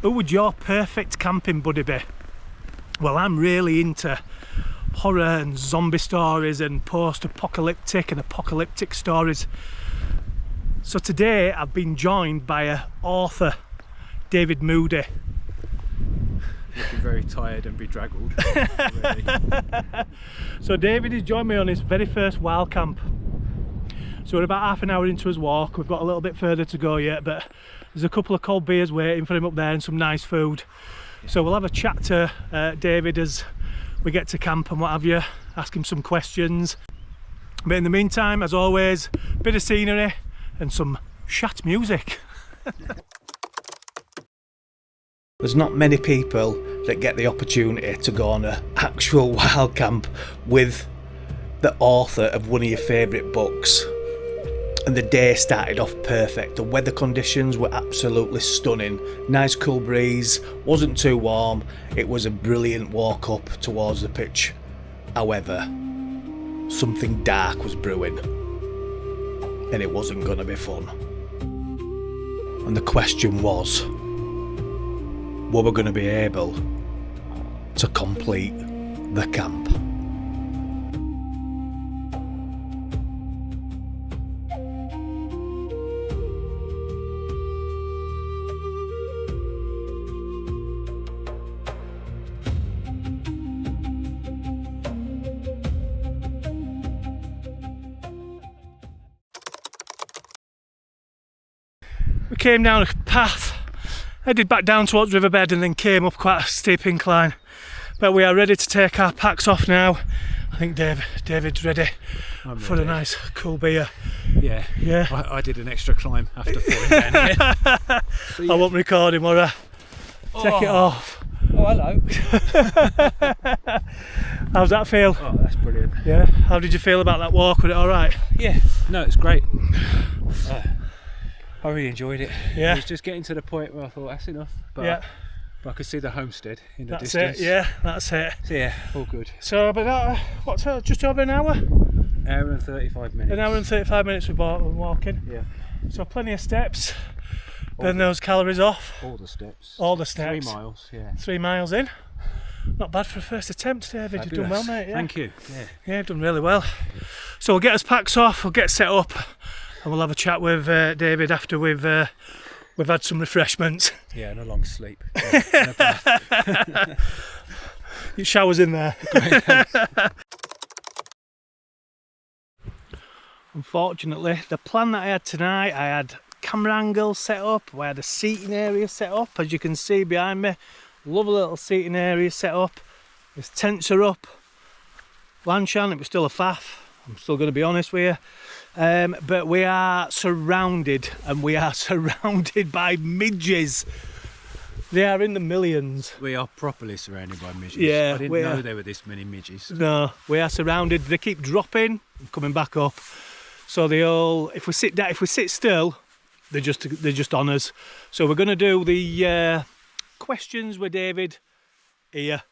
Who would your perfect camping buddy be? Well, I'm really into horror and zombie stories and post-apocalyptic and apocalyptic stories. So today I've been joined by an author, David Moody. Looking very tired and bedraggled already. So David has joined me on his very first wild camp. So we're about half an hour into his walk. We've got a little bit further to go yet, but there's a couple of cold beers waiting for him up there and some nice food. So we'll have a chat to David as we get to camp and what have you, ask him some questions. But in the meantime, as always, a bit of scenery and some chat music. There's not many people that get the opportunity to go on an actual wild camp with the author of one of your favourite books. And the day started off perfect. The weather conditions were absolutely stunning. Nice cool breeze, wasn't too warm. It was a brilliant walk up towards the pitch. However, something dark was brewing. And it wasn't going to be fun. And the question was, were we going to be able to complete the camp? We came down a path, headed back down towards Riverbed and then came up quite a steep incline. But we are ready to take our packs off now. I think David's ready for a nice cool beer. Yeah. I did an extra climb after falling down here. So, yeah. I won't record him, will I? Take it off. Oh, hello. How's that feel? Oh, that's brilliant. Yeah. How did you feel about that walk? Was it alright? Yeah, no, it's great. I really enjoyed it. Yeah. It was just getting to the point where I thought that's enough. But I could see the homestead in the distance. That's it, yeah, that's it. So yeah, all good. So about what's just over an hour? Hour and 35 minutes. An hour and 35 minutes we're walking. Yeah. So plenty of steps. Burn those calories off. All the steps. All the steps. 3 miles, yeah. 3 miles in. Not bad for a first attempt, David. Fabulous. You've done well, mate. Yeah. Thank you. Yeah, you've done really well. So we'll get us packs off, we'll get set up, and we'll have a chat with David after we've had some refreshments. Yeah, and a long sleep. Yeah, and a bath. Your shower's in there. Great, thanks. Unfortunately, the plan that I had tonight, I had camera angles set up, I had a seating area set up, as you can see behind me. Lovely little seating area set up. His tents are up. Lanchan, it was still a faff. I'm still going to be honest with you. But we are surrounded, and we are surrounded by midges. They are in the millions. We are properly surrounded by midges. Yeah, I didn't know there were this many midges. No, we are surrounded. They keep dropping and coming back up. So they all, if we sit still, they're just on us. So we're going to do the questions with David here.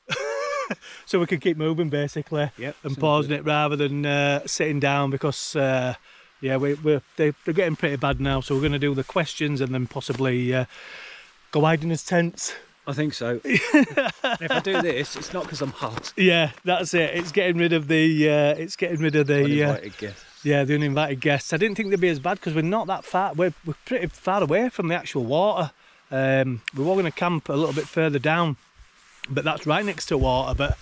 So we can keep moving basically. Yep, and pausing it rather than sitting down, because yeah, they're getting pretty bad now. So we're going to do the questions and then possibly go hide in his tents. I think so. If I do this, it's not because I'm hot. Yeah, that's it. It's getting rid of the Uninvited guests. Yeah, the uninvited guests. I didn't think they'd be as bad because we're not that far. We're pretty far away from the actual water. We were going to camp a little bit further down, but that's right next to water. But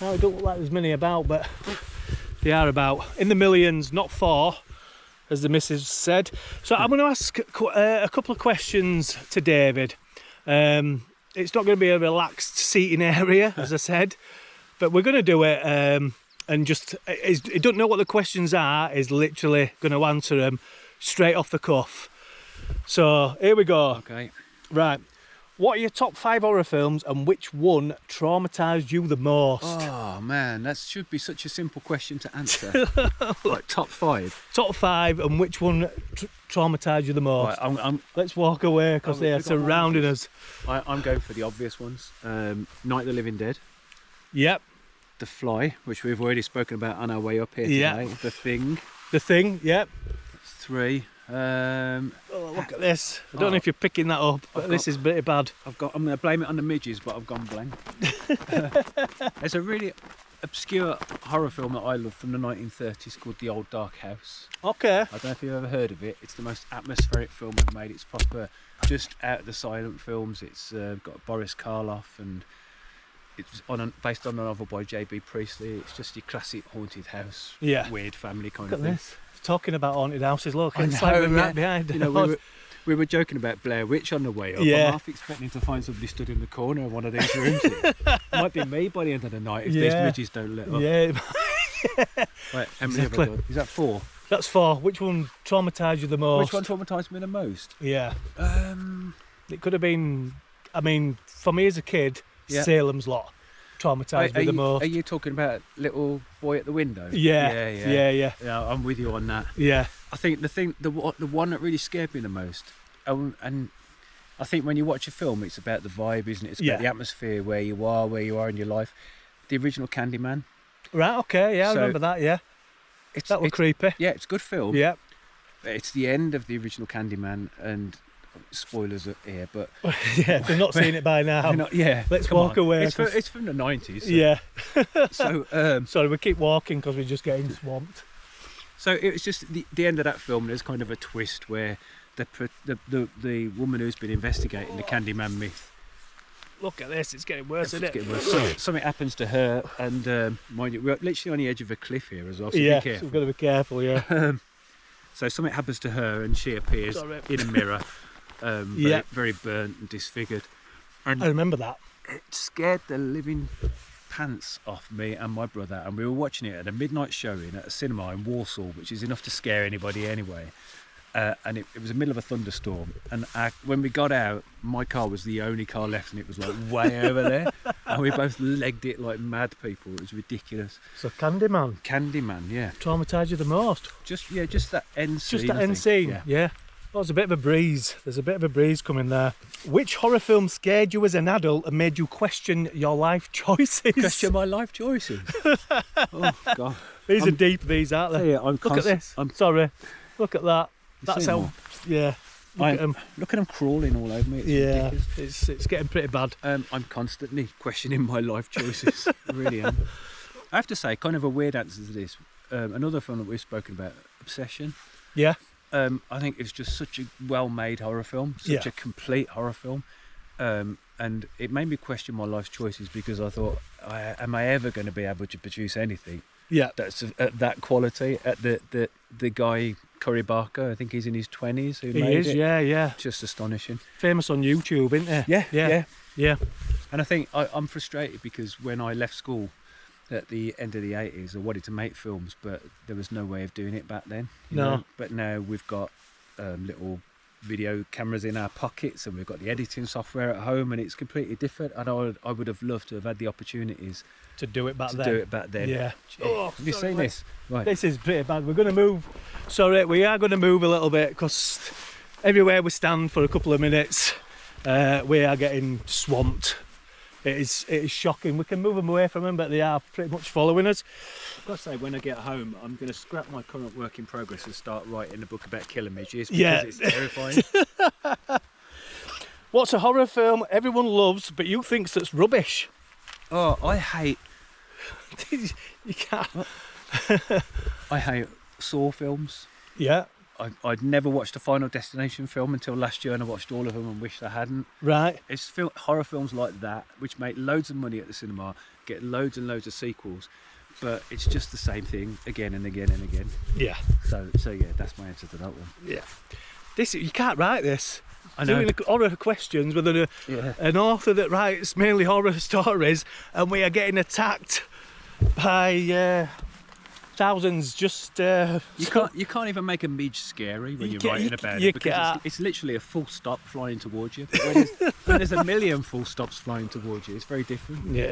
no, it don't look like there's many about, but they are about in the millions, not 4, as the missus said. So I'm going to ask a couple of questions to David. It's not going to be a relaxed seating area, as I said, but we're going to do it. And just, he doesn't know what the questions are. He's literally going to answer them straight off the cuff. So here we go. Okay. Right. What are your top 5 horror films, and which one traumatised you the most? Oh man, that should be such a simple question to answer. Like top 5. Top 5, and which one traumatised you the most? Right, Let's walk away because they are surrounding us. I'm going for the obvious ones. Night of the Living Dead. Yep. The Fly, which we've already spoken about on our way up here today. Yeah. The Thing. The Thing, yep. 3. Oh, look at this. I don't know if you're picking that up, but this is pretty bad. I'm going to blame it on the Midges, but I've gone blank. There's a really obscure horror film that I love from the 1930s called The Old Dark House. Okay. I don't know if you've ever heard of it. It's the most atmospheric film I've made. It's proper, just out of the silent films. It's got Boris Karloff, and it's based on a novel by J.B. Priestley. It's just your classic haunted house, weird family kind of thing. This. Talking about haunted houses, look, it's know, like right behind. You know, we were joking about Blair Witch on the way up. Yeah. I'm half expecting to find somebody stood in the corner of one of these rooms. It might be me by the end of the night if these midges don't let up. Yeah. Right, how many have I done? Is that 4? That's 4. Which one traumatised you the most? Which one traumatised me the most? Yeah. It could have been, I mean, for me as a kid, Salem's Lot traumatised me the most. Are you talking about little boy at the window? Yeah. Yeah, I'm with you on that. Yeah. I think the one that really scared me the most, and I think when you watch a film, it's about the vibe, isn't it? It's about the atmosphere, where you are in your life. The original Candyman. Right. Okay. Yeah, I remember that. Yeah. That was creepy. Yeah, it's a good film. Yeah. It's the end of the original Candyman, and spoilers are here, but yeah, they're not seeing it by now. Not, let's walk away. It's from the 90s. So. Yeah. So sorry, we keep walking because we're just getting swamped. So it was just the end of that film. There's kind of a twist where the woman who's been investigating the Candyman myth. Look at this, it's getting worse, isn't it? Getting worse. Something happens to her, and mind you, we're literally on the edge of a cliff here as well. So be careful. So we've got to be careful. Yeah. So something happens to her, and she appears in a mirror, very burnt and disfigured. And I remember that. It scared the living pants off me and my brother, and we were watching it at a midnight showing at a cinema in Warsaw, which is enough to scare anybody anyway. And it was the middle of a thunderstorm, and when we got out, my car was the only car left, and it was like way over there, and we both legged it like mad people. It was ridiculous. So Candyman, yeah, traumatised you the most? Just that end scene. Just that end scene. Yeah. Well, there's a bit of a breeze. There's a bit of a breeze coming there. Which horror film scared you as an adult and made you question your life choices? Question my life choices. Oh God, these are deep. These, aren't they? Yeah, look at this. I'm sorry. Look at that. That's how. That? Yeah. Look at them crawling all over me. It's it's getting pretty bad. I'm constantly questioning my life choices. I really am. I have to say, kind of a weird answer to this. Another film that we've spoken about, Obsession. Yeah. I think it's just such a well-made horror film, such a complete horror film, and it made me question my life choices, because I thought, am I ever going to be able to produce anything that's at that quality? At the guy Curry Barker, I think he's in his 20s. Who made it. Yeah. Just astonishing. Famous on YouTube, isn't he? Yeah. And I think I'm frustrated because when I left school at the end of the 80s, I wanted to make films, but there was no way of doing it back then. You know? But now we've got little video cameras in our pockets, and we've got the editing software at home, and it's completely different. And I would have loved to have had the opportunities to do it back then. Yeah. Oh, have you seen this? Right. This is pretty bad. We're going to move. Sorry, we are going to move a little bit, because everywhere we stand for a couple of minutes, we are getting swamped. It is shocking. We can move them away from them, but they are pretty much following us. I've got to say, when I get home, I'm going to scrap my current work in progress and start writing a book about killer midges, because it's terrifying. What's a horror film everyone loves but you think that's rubbish? Oh, I hate... You can't... I hate Saw films. Yeah. I'd never watched a Final Destination film until last year, and I watched all of them and wished I hadn't. Right. It's horror films like that, which make loads of money at the cinema, get loads and loads of sequels, but it's just the same thing again and again and again. Yeah. So yeah, that's my answer to that one. Yeah. You can't write this. I know. Doing horror questions with an author that writes mainly horror stories, and we are getting attacked by... thousands. Just you can't even make a midge scary when you're writing about it, because it's literally a full stop flying towards you. But when there's a million full stops flying towards you, it's very different. It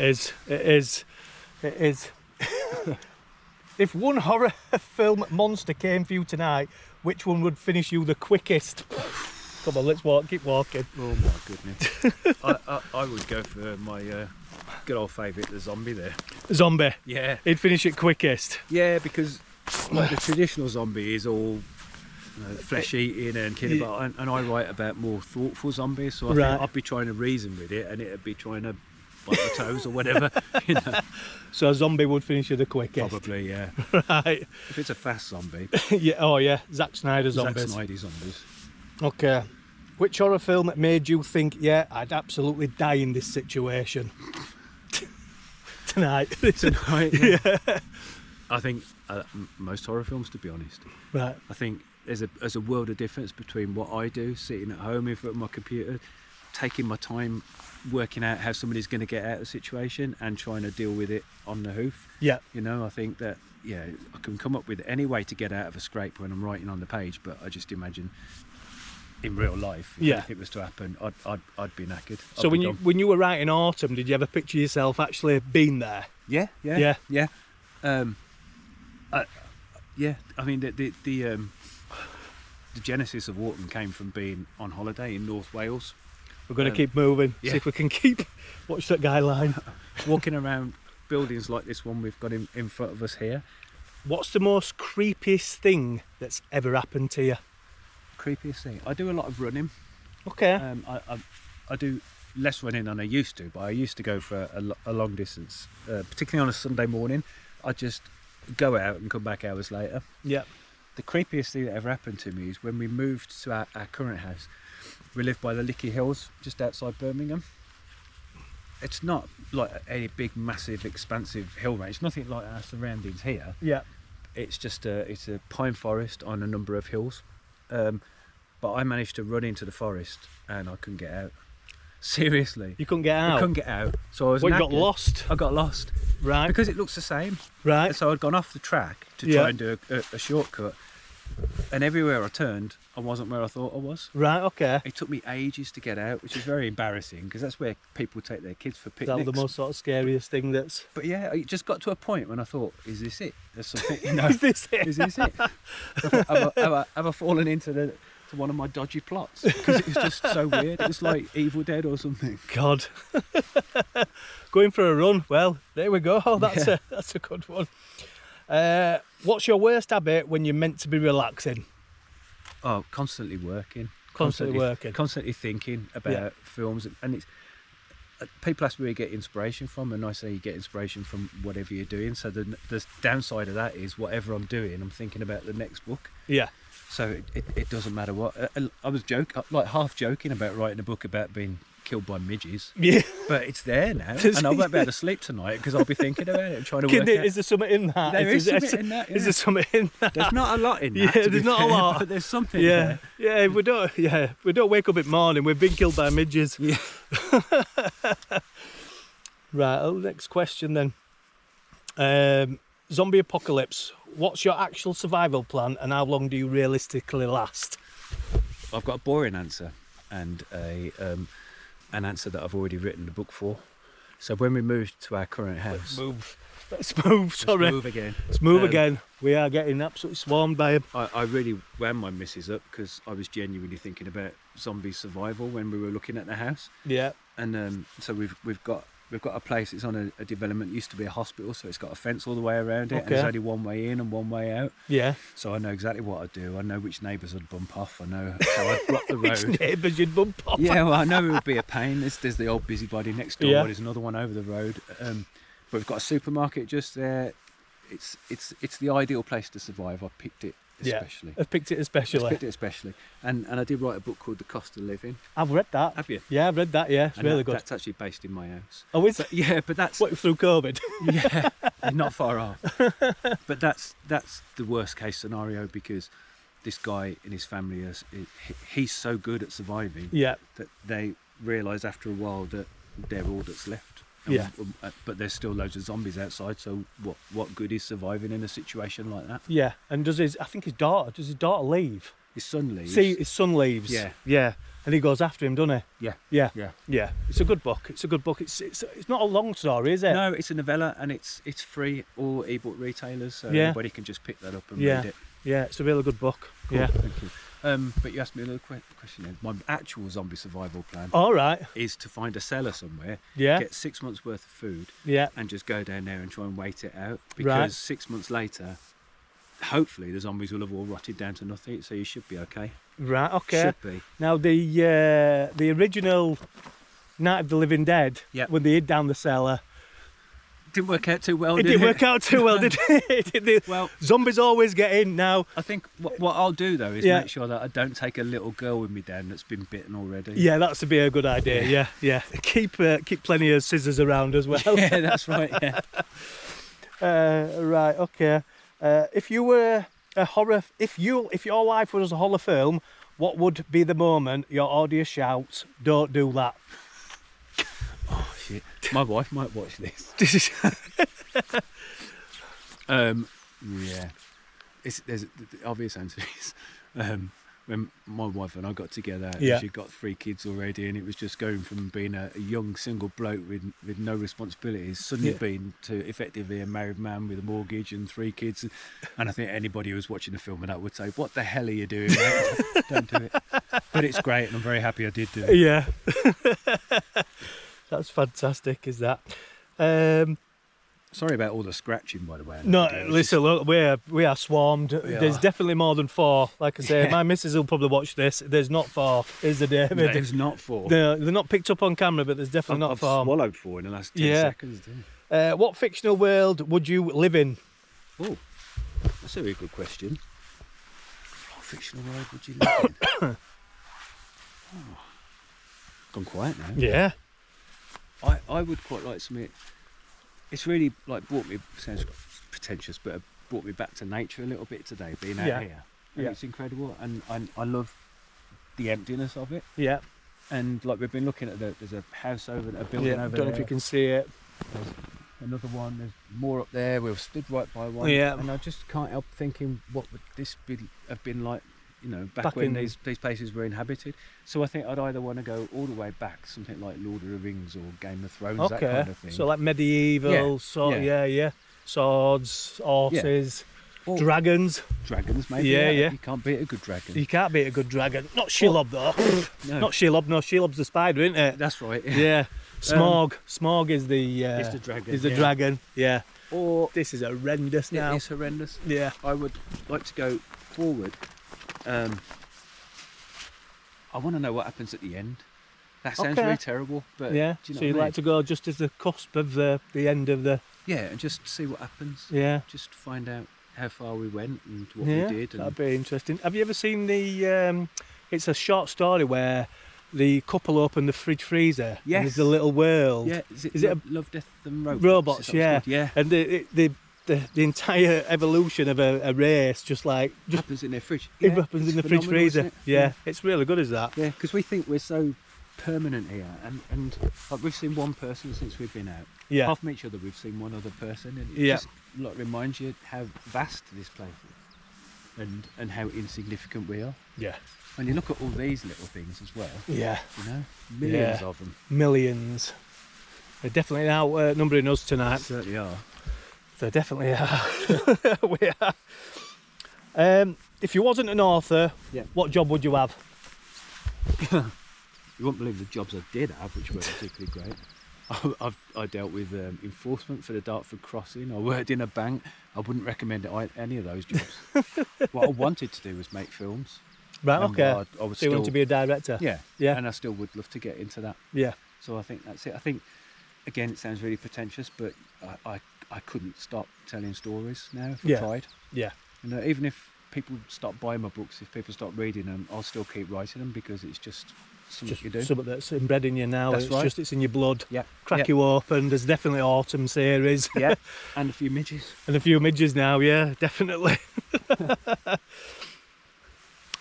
is. If one horror film monster came for you tonight, which one would finish you the quickest? Come on, let's keep walking. Oh my goodness. I would go for my good old favourite, the zombie there. Zombie? Yeah. He'd finish it quickest? Yeah, because like the traditional zombie is all flesh eating and killing, and I write about more thoughtful zombies. So I think I'd be trying to reason with it, and it'd be trying to bite the toes or whatever. You know. So a zombie would finish you the quickest. Probably, yeah. Right. If it's a fast zombie. Yeah. Oh yeah. Zack Snyder zombies. Zack Snyder zombies. Okay. Which horror film made you think, yeah, I'd absolutely die in this situation? Tonight. Tonight. Yeah. I think most horror films, to be honest. Right. I think there's a world of difference between what I do, sitting at home in front of my computer, taking my time working out how somebody's going to get out of the situation and trying to deal with it on the hoof. Yeah. You know, I think that, yeah, I can come up with any way to get out of a scrape when I'm writing on the page, but I just imagine in real life, if anything was to happen, I'd be knackered. So when you were writing Autumn, did you ever picture yourself actually being there? Yeah. I mean, the genesis of Autumn came from being on holiday in North Wales. We're going to keep moving, see if we can watch that guy line. Walking around buildings like this one we've got in front of us here. What's the most creepiest thing that's ever happened to you? Creepiest thing? I do a lot of running. Okay. I do less running than I used to, but I used to go for a long distance, particularly on a Sunday morning. I just go out and come back hours later. Yeah. The creepiest thing that ever happened to me is when we moved to our current house. We live by the Lickey Hills, just outside Birmingham. It's not like any big, massive, expansive hill range. Nothing like our surroundings here. Yeah. It's just it's a pine forest on a number of hills. But I managed to run into the forest and I couldn't get out. Seriously. You couldn't get out? I couldn't get out. So I was you got lost? I got lost. Right. Because it looks the same. Right. So I'd gone off the track to try and do a shortcut. And everywhere I turned, I wasn't where I thought I was. Right, okay. It took me ages to get out, which is very embarrassing because that's where people take their kids for picnics. That's the most sort of scariest thing that's... But yeah, it just got to a point when I thought, is this it? There's something, you know. Is this it? Is this it? Have I fallen into one of my dodgy plots? Because it was just so weird. It was like Evil Dead or something. God. Going for a run. Well, there we go. That's a good one. What's your worst habit when you're meant to be relaxing? Oh, constantly working. Constantly thinking about films. And it's people ask me where you get inspiration from, and I say you get inspiration from whatever you're doing. So the downside of that is whatever I'm doing, I'm thinking about the next book. Yeah. So it doesn't matter what. I was half joking about writing a book about being killed by midges. Yeah. But it's there now, and I won't be able to sleep tonight because I'll be thinking about it and trying to work out. Is there something in that? There is something in that. Yeah. Is there something in that? There's not a lot in that. Yeah, there's not a lot. But there's something there. Yeah, we don't wake up in the morning, we've been killed by midges. Yeah. Right, next question then. Zombie apocalypse. What's your actual survival plan and how long do you realistically last? I've got a boring answer and an answer that I've already written the book for. So when we moved to our current house... Let's move again. We are getting absolutely swarmed by them. I really wound my missus up because I was genuinely thinking about zombie survival when we were looking at the house. Yeah. And so we've got a place. It's on a development. It used to be a hospital, so it's got a fence all the way around it. Okay. And there's only one way in and one way out. Yeah. So I know exactly what I'd do. I know which neighbours I'd bump off. I know how I'd block the road. Which neighbours you'd bump off? Yeah, well, I know it would be a pain. There's the old busybody next door. Yeah. There's another one over the road. But we've got a supermarket just there. It's the ideal place to survive. I picked it especially. Yeah, I've picked it especially. And I did write a book called The Cost of Living. I've read that. Have you? Yeah, I've read that, yeah. It's really good. That's actually based in my house. Oh, is it? Yeah, but that's... What, through COVID? Yeah, not far off. But that's the worst case scenario because this guy and his family, he's so good at surviving that they realise after a while that they're all that's left. Yeah. But there's still loads of zombies outside, so what good is surviving in a situation like that? Yeah. And does his daughter leave? His son leaves. See, his son leaves. Yeah. Yeah. And he goes after him, doesn't he? Yeah. Yeah. It's a good book. It's not a long story, is it? No, it's a novella and it's free, all ebook retailers, so anybody can just pick that up and read it. Yeah, it's a really good book. Cool. Yeah. Thank you. But you asked me another question then. My actual zombie survival plan is to find a cellar somewhere, get 6 months worth of food, and just go down there and try and wait it out. Because 6 months later, hopefully the zombies will have all rotted down to nothing, so you should be okay. Right, okay. Should be. Now, the original Night of the Living Dead, Yep. when they hid down the cellar, Didn't work out too well, it did didn't work out too well, did it? Well, Zombies always get in now. I think what I'll do though is Yeah. make sure that I don't take a little girl with me down that's been bitten already. Yeah, that's to be a good idea. Yeah. Keep plenty of scissors around as well. Yeah, that's right. Yeah. Right, okay. If you were a horror, if your life was a horror film, what would be the moment your audience shouts, "Don't do that"? Oh shit! My wife might watch this. Yeah. There's the obvious answer is when my wife and I got together, Yeah. she'd got 3 kids already, and it was just going from being a young single bloke with no responsibilities, suddenly being to effectively a married man with a mortgage and 3 kids. And I think anybody who was watching the film and that would say, "What the hell are you doing, mate? Don't do it." But it's great, and I'm very happy I did do it. Yeah. That's fantastic, is that? Sorry about all the scratching, by the way. No, listen, look, we are swarmed. There's definitely more than 4. Like I say, my missus will probably watch this. There's not 4, is there, David? There's not 4. They're not picked up on camera, but there's definitely not I've 4. swallowed 4 in the last 10 seconds. Didn't I? What fictional world would you live in? Oh, that's a very good question. What fictional world would you live in? Oh, gone quiet now. Yeah. I would quite like something. It's really like brought me, sounds pretentious, but it brought me back to nature a little bit today, being out here. And it's incredible, and I love the emptiness of it. Yeah. And like we've been looking at there's a house over a building over there. Don't know if you can see it. There's another one. There's more up there. We've stood right by one. Yeah. And I just can't help thinking, what would this have been like? You know, back Back when in- these places were inhabited. So I think I'd either want to go all the way back, something like Lord of the Rings or Game of Thrones, that Okay. kind of thing. So like medieval, swords, horses, Or dragons. dragons, maybe. Yeah. You can't beat a good dragon. You can't beat a good dragon. Not Shelob though. No. Not Shelob. No, Shelob's the spider, isn't it? That's right. Yeah. Smog. Smog is the. It's the dragon. Is the dragon. Yeah. Or This is horrendous now. it's horrendous. Yeah. I would like to go forward. I want to know what happens at the end. That sounds Okay. really terrible, but Yeah. do you know So you'd what I like to go just as the cusp of the end of the. mean? Yeah, and just see what happens. Yeah. Just find out how far we went and what Yeah. we did. And That'd be interesting. Have you ever seen the? It's a short story where the couple open the fridge freezer. Yes. And there's a little world. yeah, Is it Love, Death and Robots? Robots, Is that what yeah. it's called? Yeah. And the entire evolution of a race just Happens in their fridge. it Yeah, happens in it's the fridge phenomenal, freezer. isn't it? Yeah, it's really good as that. Yeah, because we think we're so permanent here, and like we've seen one person since we've been out. Yeah. Apart from each other, we've seen one other person, and it Yeah. just like reminds you how vast this place is, and how insignificant we are. Yeah. When you look at all these little things as well, Yeah. you know, millions Yeah. of them. Millions. They're definitely outnumbering us tonight. Certainly are. They definitely are. We are. If you wasn't an author, Yeah. what job would you have? You won't believe the jobs I did have, which were particularly great. I dealt with enforcement for the Dartford Crossing. I worked in a bank. I wouldn't recommend any of those jobs. What I wanted to do was make films. Right, And okay. I was So you want to be a director? yeah, Yeah. and I still would love to get into that. Yeah. So I think that's it. I think, again, it sounds really pretentious, but I couldn't stop telling stories now if I Yeah. tried. Yeah. You know, even if people stop buying my books, if people stop reading them, I'll still keep writing them because it's just something Just you do. something that's inbred in you now. That's It's right. just it's in your blood. Yeah. Crack yeah. you open. There's definitely autumn series. Yeah, and a few midges. And a few midges now, yeah, definitely.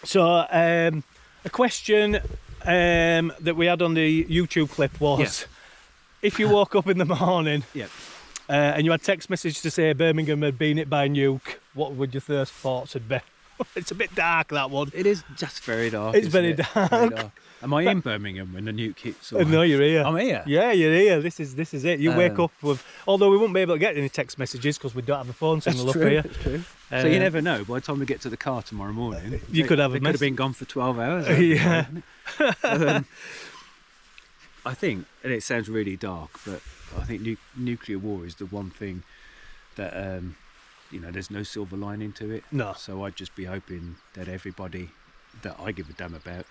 So, a question that we had on the YouTube clip was, if you woke up in the morning Yeah. and you had text message to say Birmingham had been hit by a nuke, what would your first thoughts have been? It's a bit dark, that one. It is just very dark. It's isn't very it? dark. Very dark. Am I in Birmingham when the nuke hits? Or No, you're here. I'm here. Yeah, you're here. This is it. You wake Um, up with, although we won't be able to get any text messages because we don't have a phone signal up here. That's true. So you never know. By the time we get to the car tomorrow morning, You could have a they could mess- have been gone for 12 hours. Yeah. I think, and it sounds really dark, but I think nuclear war is the one thing that there's no silver lining to it. No. So I'd just be hoping that everybody that I give a damn about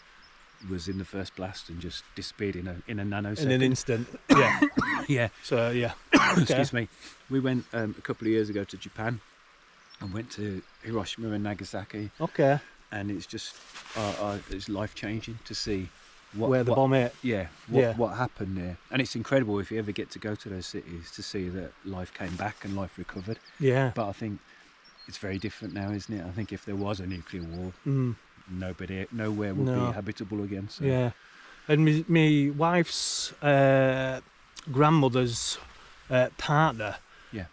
was in the first blast and just disappeared in a nanosecond. In an instant. Yeah. Yeah. So yeah. Excuse me. We went a couple of years ago to Japan and went to Hiroshima and Nagasaki. Okay. And it's just it's life changing to see where the bomb hit. Yeah. What happened there. And it's incredible if you ever get to go to those cities to see that life came back and life recovered. Yeah. But I think it's very different now, isn't it? I think if there was a nuclear war, nowhere would be habitable again. So. Yeah. And my wife's grandmother's partner,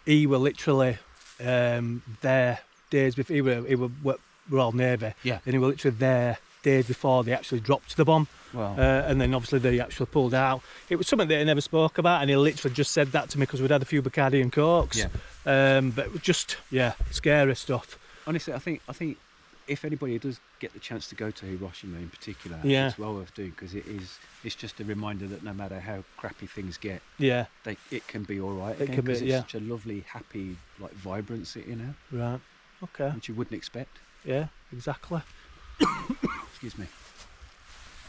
he were literally there days before. We're all Navy, and he were literally there days before they actually dropped the bomb. Wow. And then obviously they actually pulled out. It was something that he never spoke about, and he literally just said that to me because we'd had a few Bacardi and Cokes. Yeah. But it was just scary stuff. Honestly, I think if anybody does get the chance to go to Hiroshima in particular, it's well worth doing, because it's just a reminder that no matter how crappy things get, it can be all right. It can be, it's such a lovely, happy, like vibrant city now. Right. Okay. Which you wouldn't expect. Yeah. Exactly. Excuse me.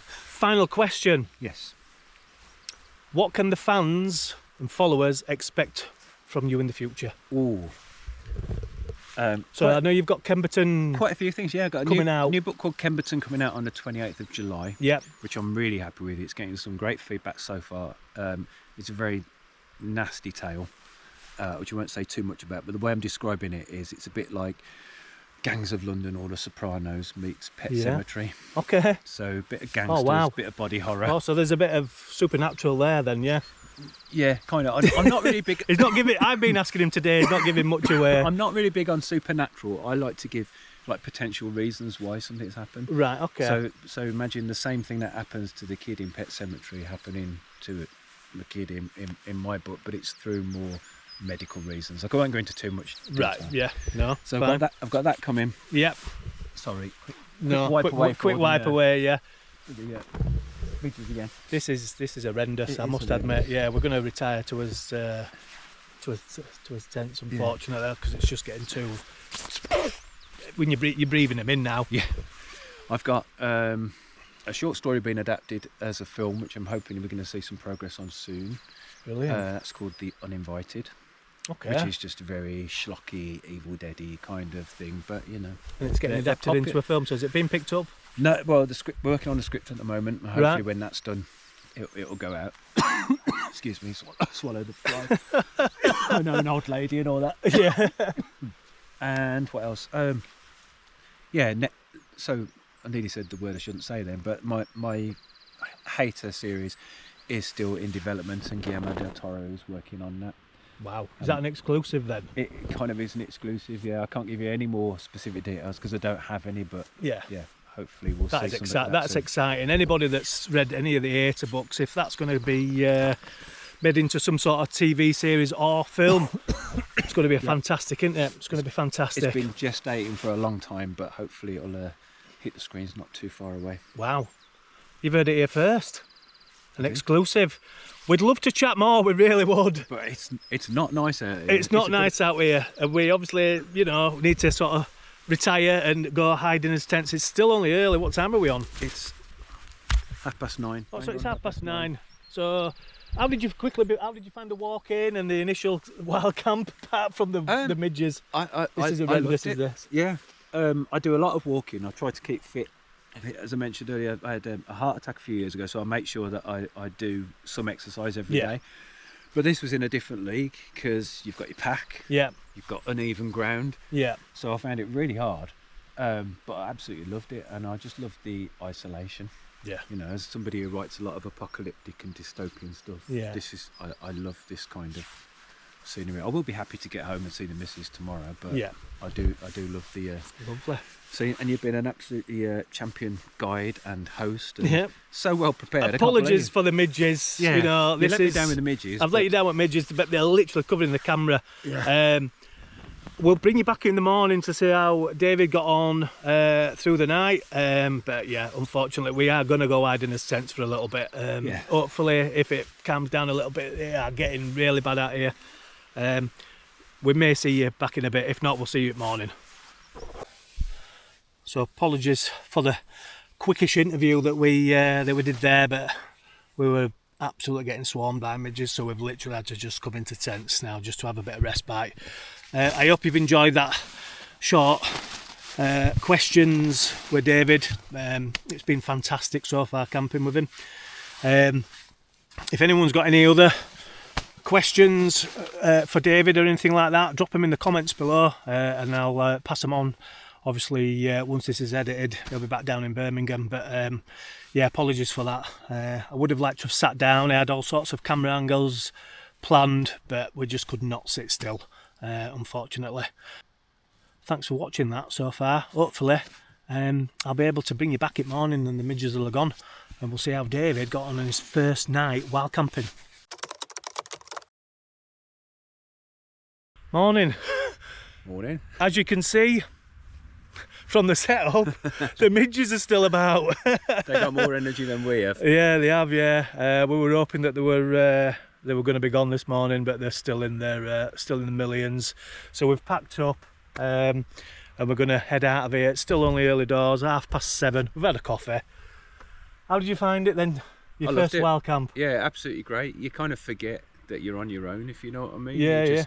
Final question. Yes. What can the fans and followers expect from you in the future? Ooh. So I know you've got Kemberton. Quite a few things, yeah. I've got a new book called Kemberton coming out on the 28th of July. Yep. Which I'm really happy with. It's getting some great feedback so far. It's a very nasty tale, which I won't say too much about, but the way I'm describing it is it's a bit like Gangs of London or The Sopranos meets Pet Sematary. Okay. So a bit of gangsters, bit of body horror. Oh, so there's a bit of supernatural there then, yeah? Yeah, kind of. I'm not really big. He's not giving. I've been asking him today. He's not giving much away. I'm not really big on supernatural. I like to give like potential reasons why something's happened. Right. Okay. So imagine the same thing that happens to the kid in Pet Sematary happening to the kid in my book, but it's through more medical reasons. I won't go into too much detail. Right. Yeah. No. So I've got that coming. Yep. Sorry. Quick wipe away. Yeah. Midges again. This is horrendous. I must admit. Yeah, we're going to retire to his tents, unfortunately, because it's just getting too. When you're breathing them in now. Yeah. I've got a short story being adapted as a film, which I'm hoping we're going to see some progress on soon. Brilliant. That's called The Uninvited. Okay. Which is just a very schlocky, Evil Dead-y kind of thing, but you know. And it's getting adapted into a film. So has it been picked up? No. Well, we're working on the script at the moment. Hopefully, when that's done, it'll go out. Excuse me. Swallow the fly. I know, an old lady and all that. Yeah. And what else? So I nearly said the word I shouldn't say then, but my Hater series is still in development, and Guillermo del Toro is working on that. Wow. Is that an exclusive then? It kind of is an exclusive, yeah. I can't give you any more specific details because I don't have any, but yeah, hopefully we'll see something. That's exciting. Anybody that's read any of the Hater books, if that's going to be made into some sort of TV series or film, it's going to be fantastic, isn't it? It's going to be fantastic. It's been gestating for a long time, but hopefully it'll hit the screens not too far away. Wow. You've heard it here first. An exclusive. We'd love to chat more, we really would. But it's not nice out here. It's not nice out here. And we obviously, need to sort of retire and go hide in his tents. It's still only early. What time are we on? It's 9:30. Oh, so it's 9:30. So how did you find the walk in and the initial wild camp apart from the Midges? This is horrendous, is this? Yeah. I do a lot of walking. I try to keep fit. As I mentioned earlier, I had a heart attack a few years ago, so I make sure that I do some exercise every day. But this was in a different league because you've got your pack, you've got uneven ground, so I found it really hard, but I absolutely loved it, and I just loved the isolation. As somebody who writes a lot of apocalyptic and dystopian stuff, I love this kind of scenery. I will be happy to get home and see the missus tomorrow, but I do love the lovely. See, and you've been an absolutely champion guide and host, and so well prepared. Apologies for the Midges. Yeah. You let me down with the Midges. I've let you down with Midges, but they're literally covering the camera. We'll bring you back in the morning to see how David got on through the night. But yeah, unfortunately, we are going to go hide in his tents for a little bit. Hopefully, if it calms down a little bit, getting really bad out here. we may see you back in a bit. If not, we'll see you at morning. So apologies for the quickish interview that we did there, but we were absolutely getting swarmed by midges, so we've literally had to just come into tents now just to have a bit of respite. I hope you've enjoyed that short questions with David. It's been fantastic so far camping with him. If anyone's got any other questions for David or anything like that, drop them in the comments below, and I'll pass them on. Obviously, once this is edited, he'll be back down in Birmingham, but yeah, apologies for that. I would have liked to have sat down. I had all sorts of camera angles planned, but we just could not sit still, unfortunately. Thanks for watching that so far. Hopefully, I'll be able to bring you back in morning and the midges will have gone, and we'll see how David got on his first night while camping. Morning. Morning. As you can see from the setup, the midges are still about. They got more energy than we have. Yeah, they have. Yeah, we were hoping that they were going to be gone this morning, but they're still in the millions. So we've packed up, and we're going to head out of here. It's still only early doors, 7:30. We've had a coffee. How did you find it then? Your first wild camp? Yeah, absolutely great. You kind of forget that you're on your own, if you know what I mean. Yeah,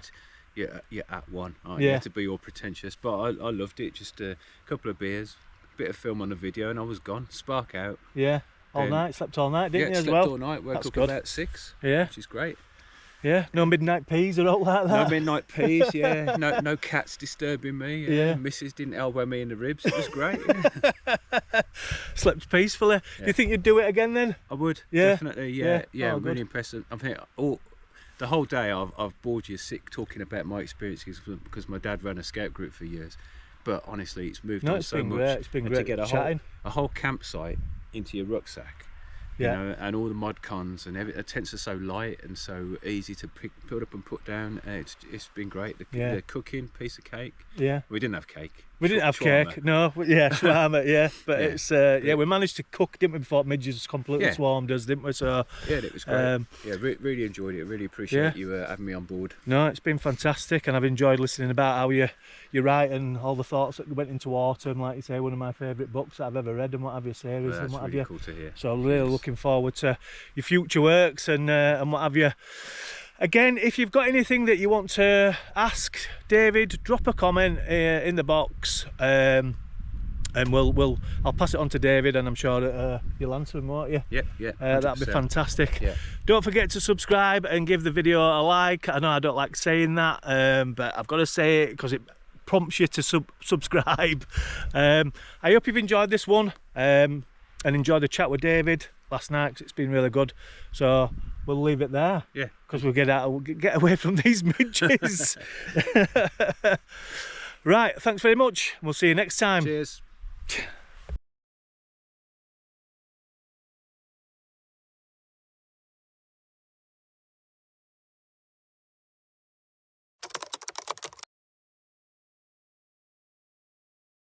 You're at one, aren't you? Yeah. To be all pretentious, but I loved it. Just a couple of beers, bit of film on the video, and I was gone. Spark out. Yeah, all night. Slept all night, didn't you, as well? Yeah, slept all night. Woke up about 6. Yeah. Which is great. Yeah, no midnight peas or all like that. No midnight peas, yeah. No cats disturbing me. Yeah. Mrs. didn't elbow me in the ribs. It was great. Yeah. Slept peacefully. Yeah. Do you think you'd do it again then? I would. Yeah. Definitely. Yeah. Oh, I'm really good. impressed. I think the whole day I've bored you sick talking about my experiences because my dad ran a scout group for years. But honestly, it's moved on so much. It's been And great to get chatting. a whole campsite into your rucksack. Yeah. You know, and all the mud cons and the tents are so light and so easy to put up and put down. It's been great. The cooking, piece of cake. Yeah. We didn't have cake. We didn't have Shawarma. cake, no. Yeah, shawarma, yeah. But Yeah. it's we managed to cook, didn't we, before midges completely swarmed us, didn't we? So Yeah, it was great. Really enjoyed it. Really appreciate you having me on board. no, it's been fantastic, and I've enjoyed listening about how you write and all the thoughts that went into Autumn, like you say, one of my favourite books that I've ever read, and what have you, series Well, and that's what really have you. cool to hear. So really looking forward to your future works and what have you. Again, if you've got anything that you want to ask David, drop a comment in the box, and I'll pass it on to David, and I'm sure that you'll answer them, won't you? Yeah. That'd be 100%. fantastic. Yeah. Don't forget to subscribe and give the video a like. I know I don't like saying that, but I've got to say it because it prompts you to subscribe. I hope you've enjoyed this one, and enjoyed the chat with David last night, 'cause it's been really good. So we'll leave it there. Yeah. Because we'll get away from these midges. Right, thanks very much. We'll see you next time. Cheers.